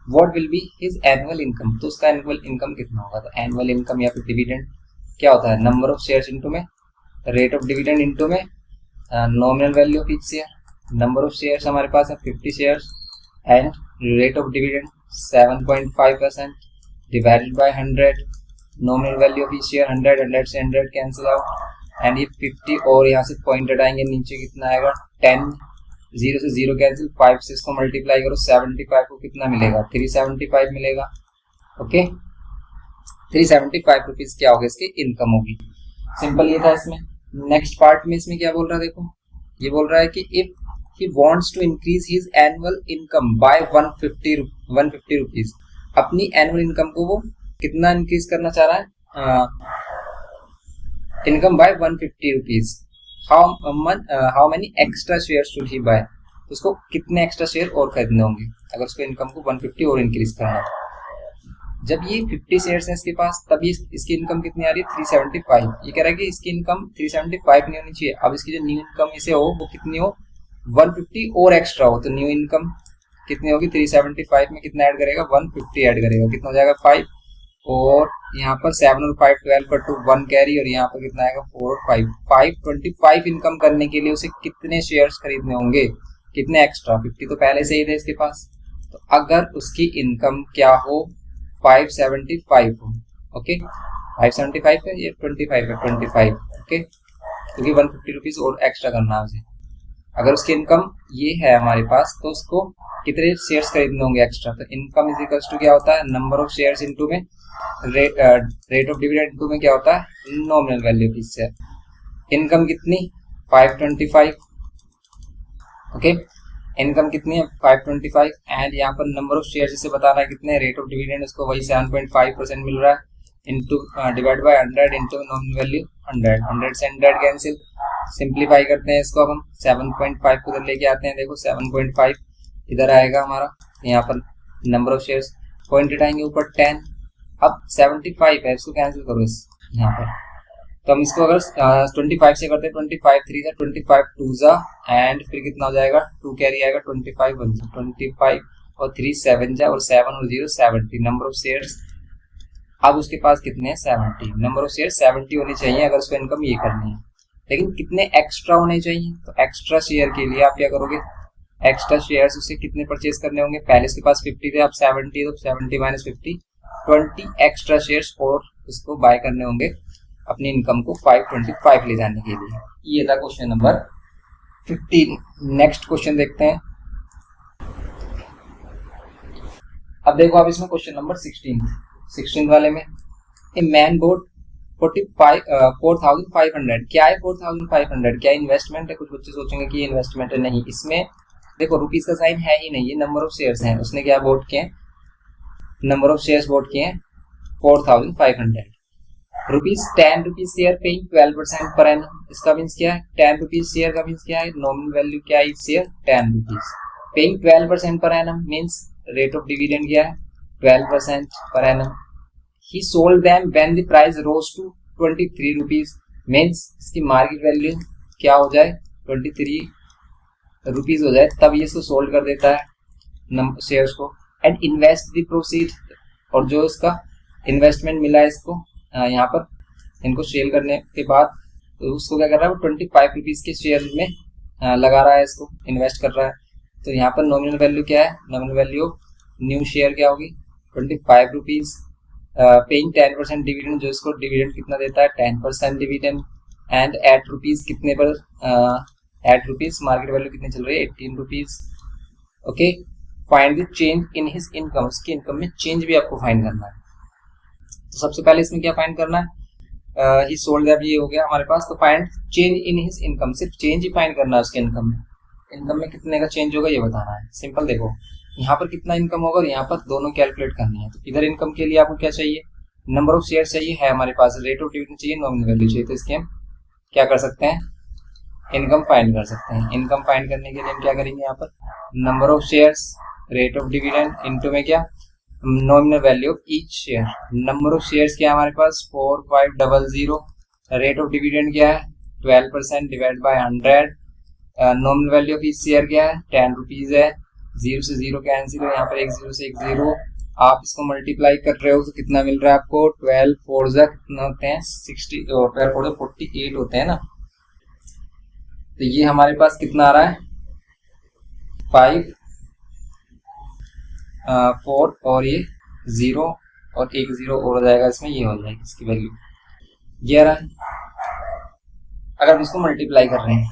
what will be his annual income, तो उसका एनुअल इनकम कितना होगा। तो एनुअल इनकम या फिर डिविडेंड क्या होता है, नंबर ऑफ शेयर्स इनटू में रेट ऑफ डिविडेंड इनटू में nominal value of each share. Number of shares हमारे पास है 50 shares and rate of dividend 7.5% divided by 100, nominal value of each share 100 से 100 कैंसिल आउट एंड ये 50 और यहाँ से point हटाएंगे नीचे कितना आएगा 10, 0 से 0 कैंसिल, 5 से इसको मल्टीप्लाई करो 75 को कितना मिलेगा 375 मिलेगा। ओके, 375 रुपीज क्या होगा इसकी इनकम होगी। सिंपल ये था इसमें। नेक्स्ट पार्ट में इसमें क्या बोल रहा है, देखो ये बोल रहा है कि if he wants to increase his annual income by 150 rupees, अपनी एनुअल इनकम को वो कितना इंक्रीज करना चाह रहा है, income by 150 rupees, how many extra share should he buy, उसको कितने एक्स्ट्रा शेयर और खरीदने होंगे अगर उसको इनकम को 150 और इंक्रीज करना है। जब ये 50 शेयर्स हैं इसके पास तब ये इसकी इनकम कितनी आ रही है 375, ये कह रहा है कि इसकी इनकम 375 नहीं होनी चाहिए। अब इसकी जो न्यू इनकम इसे हो वो कितनी हो 150 और एक्स्ट्रा हो, तो न्यू इनकम कितनी होगी 375 में कितना ऐड करेगा 150 ऐड करेगा, कितना हो जाएगा 5 और यहाँ पर 7 और 5 12 पर 2 1 कैरी और यहाँ पर कितना आएगा 4 और 5 525 इनकम करने के लिए उसे कितने शेयर्स खरीदने होंगे, कितने एक्स्ट्रा, 50 तो पहले से ही थे इसके पास। तो अगर उसकी इनकम क्या हो 575 हो, ओके 575 है ये 25 है 25, ओके क्योंकि 150 रुपीज और एक्स्ट्रा करना है उसे। अगर उसकी इनकम ये है हमारे पास तो उसको कितने शेयर्स खरीदने होंगे एक्स्ट्रा, तो इनकम इज इक्वल्स टू क्या होता है नंबर ऑफ शेयर्स इनटू में रेट ऑफ डिविडेंड इनटू में क्या होता है nominal value of share. Income कितनी 525, ओके इनकम कितनी है 525 एंड यहाँ पर नंबर ऑफ शेयर्स इसे बता रहा है कितने, रेट ऑफ डिविडेंड इसको वही 7.5% मिल रहा है into divide by 100 into nominal value 100 से 100 कैंसिल, सिंप्लीफाई करते हैं इसको। अब हम 7.5 को इधर लेके आते हैं, देखो 7.5 इधर आएगा हमारा, यहाँ पर नंबर ऑफ शेयर्स पॉइंट हटाएंगे ऊपर 10, अब 75 है इसको कैंसिल करो इस यहाँ पर, तो हम इसको अगर 25 से करते हैं 25 3 जा 25 2 जा एंड फिर कितना हो जाएगा 2 कैरी आएगा 25 1 जा 25 और 3 7 जा और 7 और 0 70, नंबर ऑफ शेयर्स अब उसके पास कितने हैं 70, नंबर ऑफ शेयर 70 होने चाहिए अगर उसको इनकम ये करनी है, लेकिन कितने एक्स्ट्रा होने चाहिए, तो एक्स्ट्रा शेयर के लिए आप क्या करोगे एक्स्ट्रा शेयर्स उसे कितने परचेज करने होंगे, पहले इसके पास 50 थे अब 70, तो 70 माइनस 50 20 एक्स्ट्रा शेयर्स और उसको बाय करने होंगे अपनी इनकम को 525 ले जाने के लिए। ये था क्वेश्चन नंबर 15। नेक्स्ट क्वेश्चन देखते हैं। अब देखो आप इसमें क्वेश्चन नंबर 16 वाले में ए मैन बोट 4500, क्या है 4500, क्या इन्वेस्टमेंट है। कुछ बच्चे सोचेंगे कि ये इन्वेस्टमेंट है, नहीं, इसमें देखो रुपीज का साइन है ही नहीं, ये नंबर ऑफ शेयर्स हैं, उसने क्या वोट किए नंबर ऑफ शेयर्स वोट किए 4500 rupees 10 rupees share paying 12% per annum, इसका मीन्स क्या है 10 रुपीज शेयर का मीन्स क्या है नॉमिनल वैल्यू क्या है share 10 rupees, paying 12% per annum means rate of dividend क्या है 12% per annum, he sold them when the price rose to 23 rupees, means इसकी मार्केट वैल्यू क्या हो जाए 23 रुपीज हो जाए, तब ये इसको सोल्ड कर देता है शेयर्स को। एंड इन्वेस्ट द प्रोसीड, और जो इसका इन्वेस्टमेंट मिला है इसको यहाँ पर इनको सेल करने के बाद, तो उसको क्या कर रहा है वो 25 रुपीज के शेयर में लगा रहा है, इसको इन्वेस्ट कर रहा है। तो यहाँ पर नॉमिनल वैल्यू क्या है, नॉमिनल वैल्यू न्यू शेयर क्या होगी 25 रुपीज, पेइंग 10% डिविडेंड, जो इसको डिविडेंड कितना देता है 10% डिविडेंड, एंड एट रुपीज कितने पर, एट रुपीज मार्केट वैल्यू कितनी चल रही है 18 rupees. Okay, find the change in his income, उसकी इनकम में चेंज भी आपको फाइंड करना है। तो सबसे पहले इसमें क्या फाइंड करना है, ही सोल्ड दैट, ये हो गया हमारे पास। तो find change in his income, सिर्फ चेंज ही फाइंड करना है उसके इनकम में, इनकम में कितने का चेंज होगा ये बताना है। सिंपल, देखो यहाँ पर कितना इनकम होगा और यहाँ पर दोनों कैलकुलेट करनी है। तो इधर इनकम के लिए आपको क्या चाहिए, नंबर ऑफ शेयर चाहिए, है हमारे पास रेट ऑफ डिविडेंड चाहिए, नॉमिनल वैल्यू चाहिए। तो इसके हम क्या कर सकते हैं, इनकम फाइंड कर सकते हैं। इनकम फाइंड करने के लिए हम क्या करेंगे, यहाँ पर number of shares, rate of dividend, into में क्या nominal value of each share. Number of shares क्या है हमारे पास 4500, रेट ऑफ डिविडेंड क्या है 12% divide by 100, nominal value of each share क्या है 10 रुपीज है, 0 से 0 कैंसिल है, यहाँ पर 1 0 से 1 0, आप इसको मल्टीप्लाई कर रहे हो तो कितना मिल रहा है आपको 12 4 कितना होते हैं 60, 12 4 48 होते हैं ना। तो ये हमारे पास कितना आ रहा है 5 4 और ये 0 और 1 0 और हो जाएगा इसमें, ये हो जाएगी इसकी वैल्यू ये आ रहा है। अगर हम इसको मल्टीप्लाई कर रहे हैं,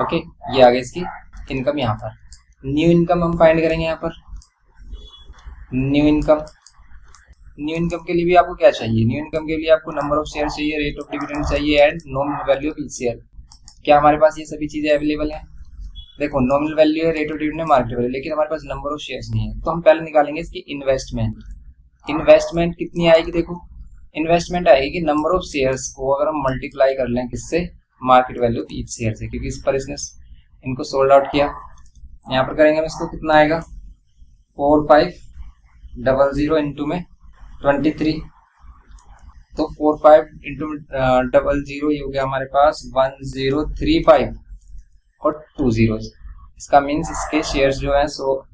ओके, ये आ गई इसकी इनकम। यहाँ पर न्यू इनकम हम फाइंड करेंगे। यहाँ पर न्यू इनकम, न्यू इनकम के लिए भी आपको क्या चाहिए, न्यू इनकम के लिए आपको नंबर ऑफ शेयर चाहिए, रेट ऑफ डिविडेंड चाहिए, and nominal value of each share. क्या हमारे पास ये सभी चीजें अवेलेबल है? देखो नॉमिनल वैल्यू है, रेट ऑफ डिविडेंड है, मार्केट वैल्यू, लेकिन हमारे पास नंबर ऑफ शेयर्स नहीं है। तो हम पहले निकालेंगे इसकी इन्वेस्टमेंट। इन्वेस्टमेंट कितनी आएगी, देखो इन्वेस्टमेंट आएगी नंबर ऑफ शेयर्स को अगर हम मल्टीप्लाई कर लें किससे, market value of each share से, क्योंकि इस पर इसने इनको सोल्ड आउट किया। यहाँ पर करेंगे हम इसको, कितना आएगा 4500 इंटू में 23, तो 45 इंटू 00 ये हो गया हमारे पास 1035 और 2 zeros। इसका मीन्स इसके शेयर्स जो है सो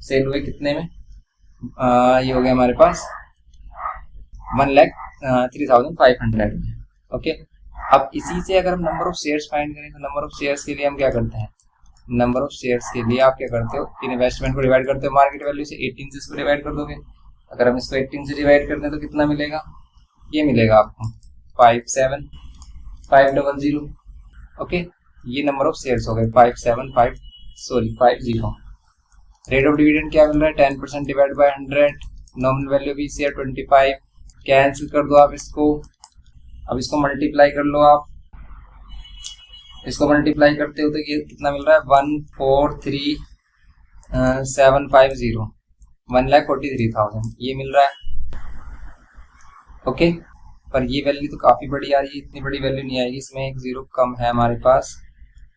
सेल हुए कितने में, ये हो गया हमारे पास 1,03,500 में। ओके, अब इसी से अगर हम नंबर ऑफ शेयर्स फाइंड करें, तो नंबर ऑफ शेयर्स के लिए हम क्या करते हैं, नंबर ऑफ शेयर्स के लिए आप क्या करते हो, इन्वेस्टमेंट को डिवाइड करते हो मार्केट वैल्यू से, 18 से इसको डिवाइड कर दोगे। अगर हम इसको 18 से डिवाइड करते हैं तो कितना मिलेगा, ये मिलेगा आपको 57500। ओके, ये नंबर ऑफ शेयर्स हो गए 50। रेट ऑफ डिविडेंड क्या मिल रहा है 10% डिवाइड बाय 100, नॉमिनल वैल्यू भी शेयर 25, कैंसिल कर दो आप इसको। अब इसको मल्टीप्लाई कर लो आप, इसको मल्टीप्लाई करते हो तो ये कितना मिल रहा है 143,750, 1,43,000 ये मिल रहा है। ओके, पर ये वैल्यू तो काफी बड़ी आ रही है, इतनी बड़ी वैल्यू नहीं आएगी, इसमें 1 0 कम है हमारे पास,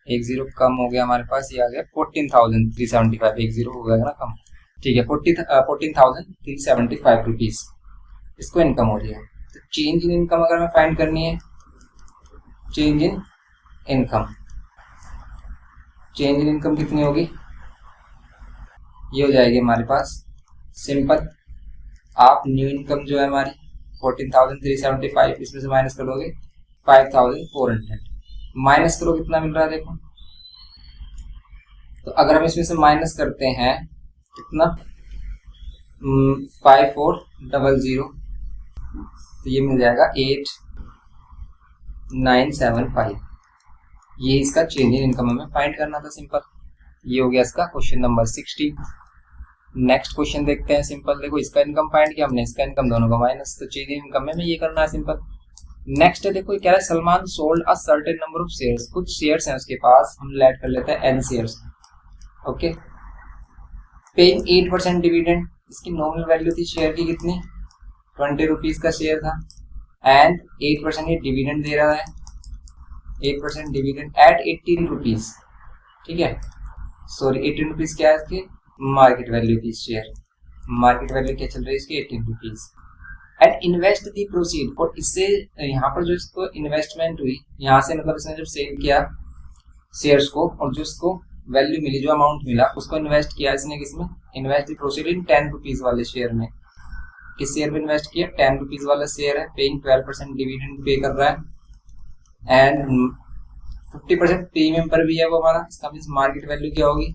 1 0 कम हो गया हमारे पास, ये आ गया 14,375, 1 0 हो गया ना कम, ठीक है 14,375 रुपीज इसको इनकम हो रही है। तो चेंज इन इनकम अगर हमें फाइंड करनी है, change in income, change in income कितनी होगी, ये हो जाएगी हमारे पास सिंपल, आप न्यू इनकम जो है हमारी 14,375 इसमें से माइनस कर दोगे 5,400, माइनस करो कितना मिल रहा है देखो। तो अगर हम इसमें से माइनस करते हैं कितना 5400, तो ये मिल जाएगा 8975। ये इसका चेंज इन इनकम हमें फाइंड करना था, सिंपल। ये हो गया इसका क्वेश्चन नंबर 60। नेक्स्ट क्वेश्चन देखते हैं, सिंपल। देखो इसका इनकम फाइंड किया हमने, इसका इनकम दोनों का माइनस, तो चेंज इन इनकम में ये करना है सिंपल। नेक्स्ट है, देखो क्या है, Salman sold a certain number of shares, कुछ शेयर्स हैं उसके पास, हम लेट कर लेते हैं n shares. Okay, paying 8% dividend, इसकी नॉमिनल वैल्यू थी शेयर की कितनी 20 रुपीज का शेयर था, एंड 8% ये डिविडेंड दे रहा है, 8% डिविडेंड एट 18 रुपीज, ठीक है, सॉरी 18 रुपीज क्या है इसकी मार्केट वैल्यू की शेयर, मार्केट वैल्यू क्या चल रही है इसकी 18 rupees. And invest the proceed, और इससे यहाँ पर जो इसको इन्वेस्टमेंट हुई, यहाँ से मतलब इसने जब सेल किया शेयर्स को और जो इसको वैल्यू मिली, जो अमाउंट मिला, उसको इन्वेस्ट किया इसने किसमें, invest the proceed in 10 rupees वाले शेयर में। किस शेयर में इन्वेस्ट किया, 10 रुपीज वाला शेयर है, पेइंग 12% डिविडेंड पे कर रहा है एंड 50% प्रीमियम पर भी है वो हमारा। इसका मीन्स मार्केट वैल्यू क्या होगी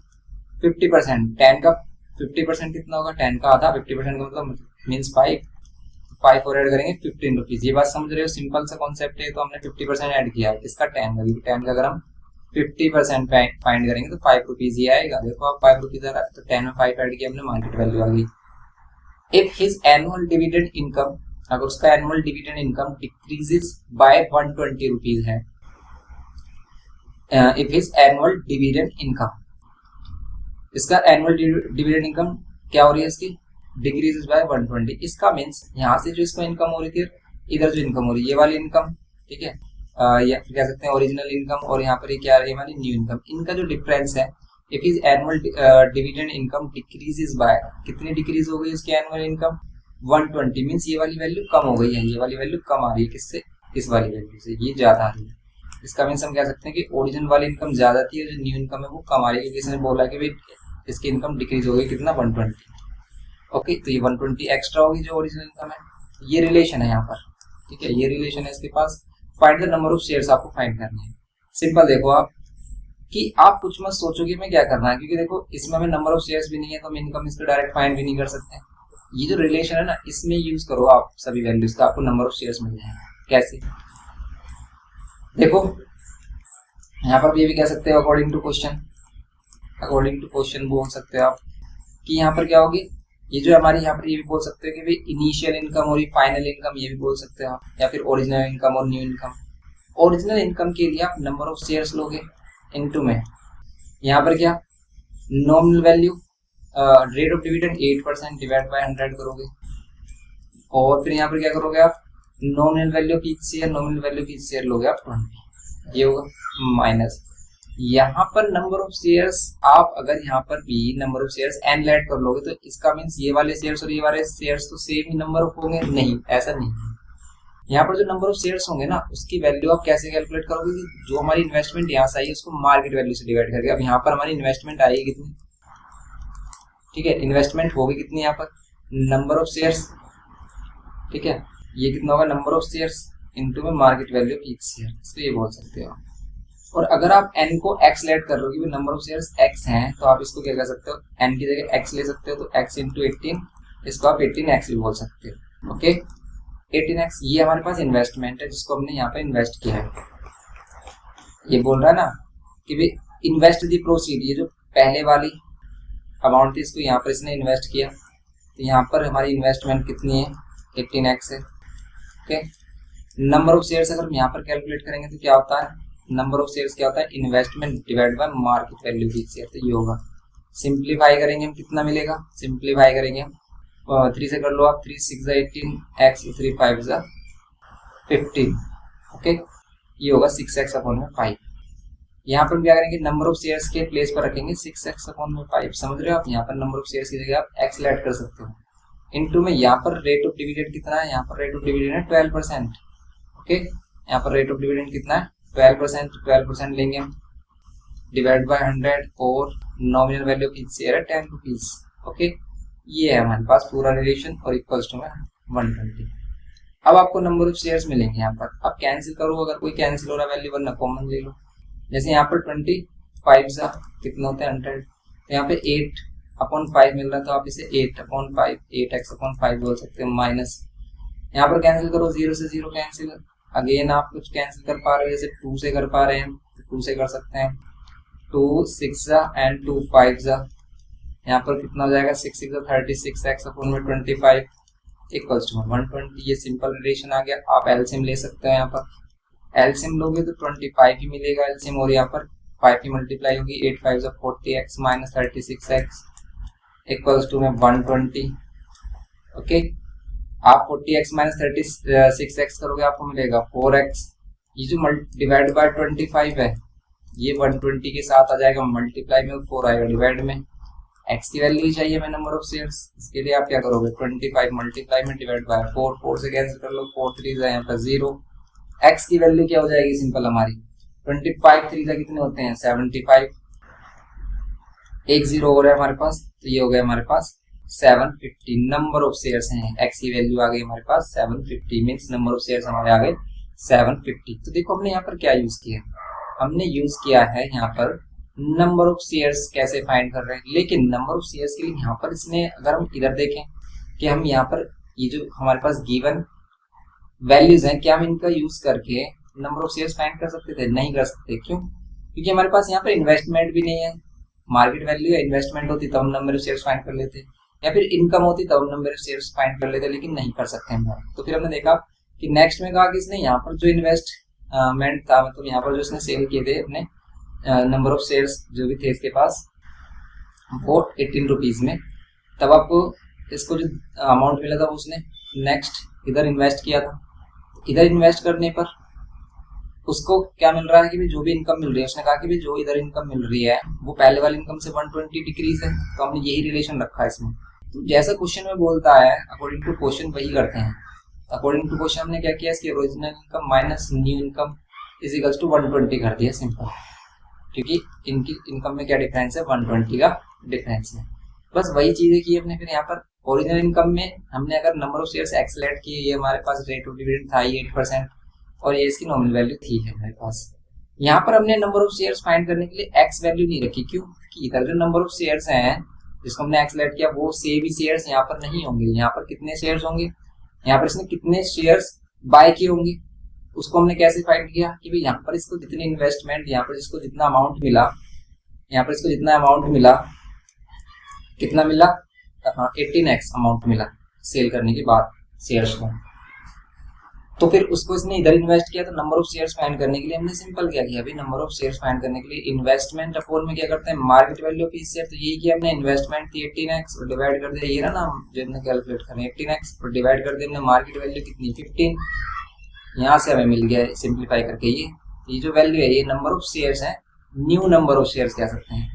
50%, 10 का 50% कितना होगा, 10 का आधा, 50% का मतलब मीन्स 5 और ऐड करेंगे 15 रुपीज। ये बात समझ रहे हो, सिंपल सा कॉन्सेप्ट है। तो हमने 50% ऐड किया है, इसका 10 का, क्योंकि 10 का अगर हम 50% फाइंड करेंगे तो 5 रुपीज ही आएगा। देखो आप 5 रुपीज आ रहा है तो 10 में 5 ऐड किया हमने, मार्केट वैल्यू आ गई। If his annual dividend income, अगर उसका annual dividend income decreases by 120 rupees है, if his annual dividend income, इसका एनुअल डिविडेंड इनकम क्या हो रही है इसकी, डिक्रीजेस बाय 120। इसका मीन्स यहाँ से जो इसको इनकम हो रही थी, इधर जो इनकम हो रही है ये वाली इनकम, ठीक है, या फिर कह सकते हैं ओरिजिनल इनकम, और यहाँ पर ये क्या आ रही है हमारी न्यू इनकम, इनका जो डिफरेंस है, if his annual dividend income decreases bye, कितनी डिक्रीज हो गई इसकी एनुअल इनकम 120, मीन्स ये वाली वैल्यू कम हो गई है, ये वाली वैल्यू कम आ रही है किससे, इस वाली वैल्यू से, ये ज्यादा आ रही है। इसका मीन्स हम कह सकते हैं कि ओरिजिनल वाली इनकम ज्यादा थी और जो न्यू इनकम है वो कम आ रही है, क्योंकि इसने बोला कि भाई इसकी इनकम डिक्रीज हो गई कितना 120। ओके, तो ये 120 एक्स्ट्रा होगी जो ओरिजिनल इनकम है। ये रिलेशन है यहाँ पर, ठीक है, ये रिलेशन है इसके पास। Find the number of shares आपको फाइंड करने हैं। सिंपल देखो आप कि आप कुछ मत सोचोगे मैं क्या करना है, क्योंकि देखो इसमें हमें नंबर ऑफ शेयर्स भी नहीं है तो हम इनकम इसको डायरेक्ट फाइंड भी नहीं कर सकते। ये जो रिलेशन है ना, इसमें यूज करो आप सभी वैल्यूज का, आपको नंबर ऑफ शेयर्स मिल जाएंगे। कैसे, देखो यहाँ पर भी ये भी कह सकते हो according to question, according to question बोल सकते हो आप कि यहाँ पर क्या होगी, ये जो हमारी यहाँ पर ये भी बोल सकते हो कि भाई इनिशियल इनकम और फाइनल इनकम, ये भी बोल सकते हो आप, या फिर ओरिजिनल इनकम और न्यू इनकम। ओरिजिनल इनकम के लिए आप नंबर ऑफ शेयर्स लोगे इनटू में, यहाँ पर क्या nominal value rate of dividend 8% divide by 100 करोगे, और फिर यहाँ पर क्या करोगे आप nominal value of each share, nominal value of each share लोगे आप 20, ये होगा माइनस यहाँ पर नंबर ऑफ शेयर्स। आप अगर यहाँ पर भी number of shares n add कर लोगे तो इसका मीन्स ये वाले शेयर्स और ये वाले शेयर्स तो सेम ही नंबर ऑफ होंगे, नहीं ऐसा नहीं। यहाँ पर जो नंबर ऑफ शेयर्स होंगे ना, उसकी वैल्यू आप कैसे कैलकुलेट करोगे कि जो हमारी इन्वेस्टमेंट यहाँ से आई है उसको मार्केट वैल्यू से डिवाइड करके। अब यहाँ पर हमारी इन्वेस्टमेंट आई कितनी, ठीक है, इन्वेस्टमेंट होगी कितनी यहाँ पर नंबर ऑफ शेयर्स, ठीक है, ये कितना होगा नंबर ऑफ शेयर्स इनटू में market value of each share, इसको ये बोल सकते हो। और अगर आप n को x लेट कर रहे हो कि नंबर ऑफ शेयर्स x हैं, तो आप इसको क्या कर सकते हो, n की जगह x ले सकते हो, तो x इंटू 18, इसको आप 18x भी बोल सकते हो। ओके, 18x ये हमारे पास इन्वेस्टमेंट है जिसको हमने यहाँ पे इन्वेस्ट किया है। ये बोल रहा है ना कि भाई इन्वेस्ट दी प्रोसीड, ये जो पहले वाली अमाउंट थी इसको यहाँ पर इसने इन्वेस्ट किया, तो यहाँ पर हमारी इन्वेस्टमेंट कितनी है 18x है। ओके, नंबर ऑफ शेयर्स अगर हम यहाँ पर कैलकुलेट करेंगे तो क्या होता है, नंबर ऑफ शेयर्स क्या होता है investment divide by market value की शेयर, तो ये होगा। सिंप्लीफाई करेंगे हम कितना मिलेगा, सिंप्लीफाई करेंगे हम 3 से कर लो आप, 3 6 18 x 3 5 15, ओके, ये होगा 6x अपॉन में 5। यहाँ पर क्या करेंगे नंबर ऑफ शेयर्स के प्लेस पर रखेंगे 6x अपॉन में 5, समझ रहे हो आप। यहाँ पर नंबर ऑफ शेयर्स की जगह आप x ऐड कर सकते हो, इनटू में यहाँ पर रेट ऑफ डिविडेंड कितना है, यहाँ पर रेट ऑफ डिविडेंड है 12%। ओके, यहाँ पर रेट ऑफ डिविडेंड कितना है 12%, 12% लेंगे हम डिवाइड बाय 100, और nominal value of each share है 10 रुपीज। ओके, ये है हमारे पास पूरा रिलेशन, और इक्वल्स टू में 120। अब आपको नंबर ऑफ शेयर्स मिलेंगे यहाँ पर, अब कैंसिल करो, अगर कोई कैंसिल हो रहा वैल्यू वरना कॉमन ले लो। जैसे यहाँ पर 25 कितना होता है 100, तो यहाँ पे 8 अपॉन 5 मिल रहा है, तो आप इसे 8 अपॉन 5 8x अपॉन 5 बोल सकते हो, माइनस यहाँ पर कैंसिल करो, 0 से 0 कैंसिल, अगेन आप कुछ कैंसिल कर पा रहे हो, जैसे 2 से कर पा रहे हैं तो 2 से कर सकते हैं, 2 6 एंड 2 5 यहाँ पर कितना हो जाएगा 6 6 36x अपॉन में 25 इक्वल्स टू 120। ये सिंपल रिलेशन आ गया। आप एलसीएम ले सकते हो, यहाँ पर एलसीएम लोगे तो 25 ही मिलेगा एलसीएम, और यहाँ पर 5 की मल्टीप्लाई होगी, 8 5 40x minus 36x equals to में 120। ओके, आप 40x माइनस 36x करोगे आपको मिलेगा 4x, ये जो डिवाइड बाय 25 है ये 120 के साथ आ जाएगा, मल्टीप्लाई में 4 आएगा डिवाइड में, एक्स की वैल्यू चाहिए हमें नंबर ऑफ शेयर्स। इसके लिए आप क्या करोगे 25 मल्टीप्लाई में डिवाइड बाय 4, 4 से कैंसिल कर लो, 4 3 यहाँ पर 0। एक्स की वैल्यू क्या हो जाएगी सिंपल हमारी 25 3 कितने होते हैं 75, एक 0 हो रहा है हमारे पास, तो ये हो गया हमारे पास 750 नंबर ऑफ शेयर्स हैं। एक्स की वैल्यू आ गई हमारे पास 750 मींस नंबर ऑफ शेयर्स हमारे आ गए 750। तो देखो हमने यहाँ पर क्या यूज किया, हमने यूज किया है यहाँ पर नंबर ऑफ शेयर्स कैसे फाइंड कर रहे हैं, लेकिन नंबर ऑफ शेयर्स के लिए यहाँ पर इसने अगर हम इधर देखें कि हम यहाँ पर ये जो हमारे पास गिवन वैल्यूज हैं क्या हम इनका यूज करके नंबर ऑफ शेयर्स फाइंड कर सकते थे, नहीं कर सकते। क्यों? क्योंकि हमारे पास यहाँ पर इन्वेस्टमेंट भी नहीं है, मार्केट वैल्यू है, इन्वेस्टमेंट होती तब हम नंबर ऑफ शेयर्स फाइंड कर लेते, या फिर इनकम होती तब हम नंबर ऑफ शेयर्स फाइंड कर लेते, लेकिन नहीं कर सकते हम। तो फिर हमने देखा कि नेक्स्ट में कहा कि इसने यहाँ पर जो इन्वेस्टमेंट था, मतलब यहाँ पर जो इसने सेल किए थे अपने नंबर ऑफ शेयर्स जो भी थे इसके पास वो 18 रुपीज में, तब आपको इसको जो अमाउंट मिला था उसने नेक्स्ट इधर इन्वेस्ट किया था। इधर इन्वेस्ट करने पर उसको क्या मिल रहा है कि भी जो भी इनकम मिल रही है, उसने कहा कि भी जो इधर इनकम मिल रही है वो पहले वाली इनकम से 120 डिक्रीज है, तो हमने यही रिलेशन रखा है इसमें। तो जैसा क्वेश्चन में बोलता है अकॉर्डिंग टू क्वेश्चन वही करते हैं। अकॉर्डिंग टू क्वेश्चन हमने क्या किया, इसकी original income minus new income is equals to 120 कर दिया सिंपल, क्योंकि इनकी इनकम में क्या डिफरेंस है 120 का डिफरेंस है। बस वही चीजें की हमने। फिर यहाँ पर ओरिजिनल इनकम में हमने अगर नंबर ऑफ शेयर्स एक्सलेट किए, ये हमारे पास रेट ऑफ डिविडेंड था 8% और ये इसकी नॉमिनल वैल्यू थी है हमारे पास। यहाँ पर हमने नंबर ऑफ शेयर्स फाइंड करने के लिए एक्स वैल्यू नहीं रखी, क्यों कि इधर जो नंबर ऑफ शेयर्स हैं जिसको हमने एक्सलेट किया वो से भी शेयर्स यहाँ पर नहीं होंगे। यहाँ पर कितने शेयर्स होंगे, यहाँ पर इसने कितने शेयर्स बाय किए होंगे, उसको हमने कैसे फाइंड किया कि भाई यहाँ पर इसको जितनी इन्वेस्टमेंट, यहाँ पर इसको जितना अमाउंट मिला, यहाँ पर इसको जितना अमाउंट मिला, कितना मिला 18x अमाउंट मिला सेल करने के बाद शेयर्स को। तो फिर उसको इसने इधर इन्वेस्ट किया, तो नंबर ऑफ शेयर्स फाइंड करने के लिए हमने सिंपल क्या किया, अभी नंबर ऑफ शेयर्स फाइंड करने के लिए इन्वेस्टमेंट अपॉन में क्या करते हैं market value of each share. तो यही किया हमने, इन्वेस्टमेंट थी 18x और डिवाइड कर दिया, ये ना जो हमने कैलकुलेट करना 18x और डिवाइड कर दिया हमने मार्केट वैल्यू कितनी 15, यहाँ से हमें मिल गया सिंप्लीफाई करके ये जो वैल्यू है ये नंबर ऑफ शेयर्स है, न्यू नंबर ऑफ शेयर्स कह सकते हैं।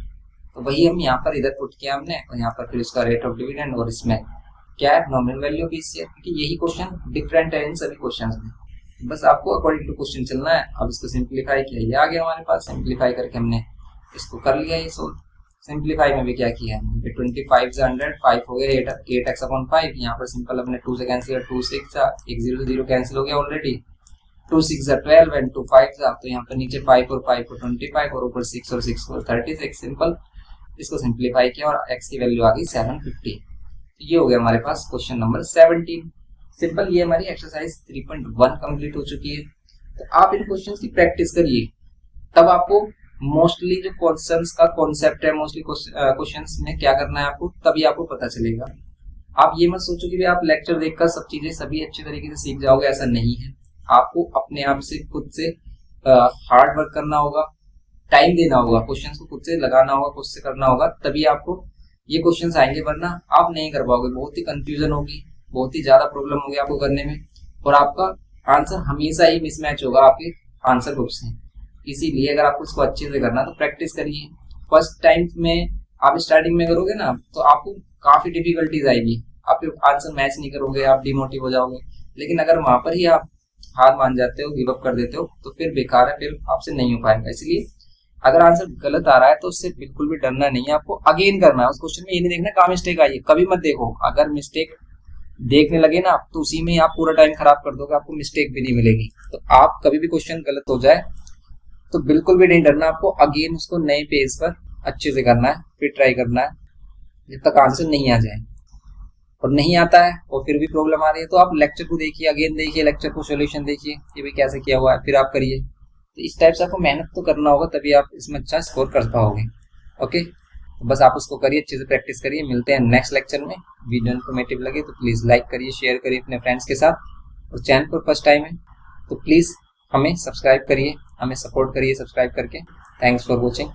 तो वही हम यहाँ पर इधर पुट किया हमने, और यहाँ पर फिर इसका रेट ऑफ डिविडेंड और इसमें क्या है nominal value of each share, क्योंकि यही क्वेश्चन डिफरेंट है इन सभी क्वेश्चंस में। बस आपको अकॉर्डिंग टू क्वेश्चन चलना है। अब इसको सिंप्लीफाई किया, ये आ गया हमारे पास, सिंप्लीफाई करके हमने इसको कर लिया ये सोल्व। सिंप्लीफाई में भी क्या किया है 25 से 100 5 हो गया 8x अपॉन 5, यहाँ पर सिंपल अपने 2 से कैंसिल किया, 2 6 एक 0 से 0 कैंसिल हो गया ऑलरेडी, 2 6 12 एंड 2 5 तो यहाँ पर नीचे 5 और 5 को 25 और ऊपर 6 और 6 को 36। सिंपल इसको सिंप्लीफाई किया और x की वैल्यू आ गई 750। तो ये हो गया हमारे पास क्वेश्चन नंबर 17। सिंपल ये हमारी एक्सरसाइज 3.1 कंप्लीट हो चुकी है। तो आप इन क्वेश्चंस की प्रैक्टिस करिए, तब आपको मोस्टली जो क्वेश्चंस का कॉन्सेप्ट है, मोस्टली क्वेश्चंस में क्या करना है आपको, तभी आपको पता चलेगा। आप ये मत सोचो कि आप लेक्चर देखकर सब चीजें सभी अच्छे तरीके से सीख जाओगे, ऐसा नहीं है। आपको अपने आप से खुद से हार्ड वर्क करना होगा, टाइम देना होगा, क्वेश्चंस को खुद से लगाना होगा, खुद से करना होगा, तभी आपको ये क्वेश्चंस आएंगे, वरना आप नहीं कर पाओगे। बहुत ही कंफ्यूजन होगी, बहुत ही ज्यादा प्रॉब्लम होगी आपको करने में, और आपका आंसर हमेशा ही मिसमैच होगा आपके आंसर बुक से। इसीलिए अगर आपको इसको अच्छे से करना तो प्रैक्टिस करिए। फर्स्ट टाइम में आप स्टार्टिंग में करोगे ना तो आपको काफी डिफिकल्टीज आएगी, आपके आंसर मैच नहीं करोगे, आप डिमोटिव हो जाओगे। लेकिन अगर वहां पर ही आप हार मान जाते हो, गिव अप कर देते हो, तो फिर बेकार है, फिर आपसे नहीं हो पाएगा। इसलिए अगर आंसर गलत आ रहा है तो उससे बिल्कुल भी डरना नहीं है, आपको अगेन करना है। उस क्वेश्चन में ये नहीं देखना कहाँ मिस्टेक आई है, कभी मत देखो। अगर मिस्टेक देखने लगे ना तो उसी में आप पूरा टाइम खराब कर दोगे, आपको मिस्टेक भी नहीं मिलेगी। तो आप कभी भी क्वेश्चन गलत हो जाए तो बिल्कुल भी नहीं डरना, आपको अगेन उसको नए पेज पर अच्छे से करना है, फिर ट्राई करना है जब तक आंसर नहीं आ जाए। और नहीं आता है और फिर भी प्रॉब्लम आ रही है तो आप लेक्चर को देखिए, अगेन देखिए लेक्चर को, सॉल्यूशन देखिए कि भाई कैसे किया हुआ है, फिर आप करिए। तो इस टाइप से आपको मेहनत तो करना होगा, तभी आप इसमें अच्छा स्कोर कर पाओगे। ओके, तो बस आप उसको करिए, अच्छे से प्रैक्टिस करिए। मिलते हैं नेक्स्ट लेक्चर में। वीडियो इन्फॉर्मेटिव लगे तो प्लीज लाइक करिए, शेयर करिए अपने फ्रेंड्स के साथ, और चैनल पर फर्स्ट टाइम है तो प्लीज हमें सब्सक्राइब करिए, हमें सपोर्ट करिए सब्सक्राइब करके। Thanks for watching.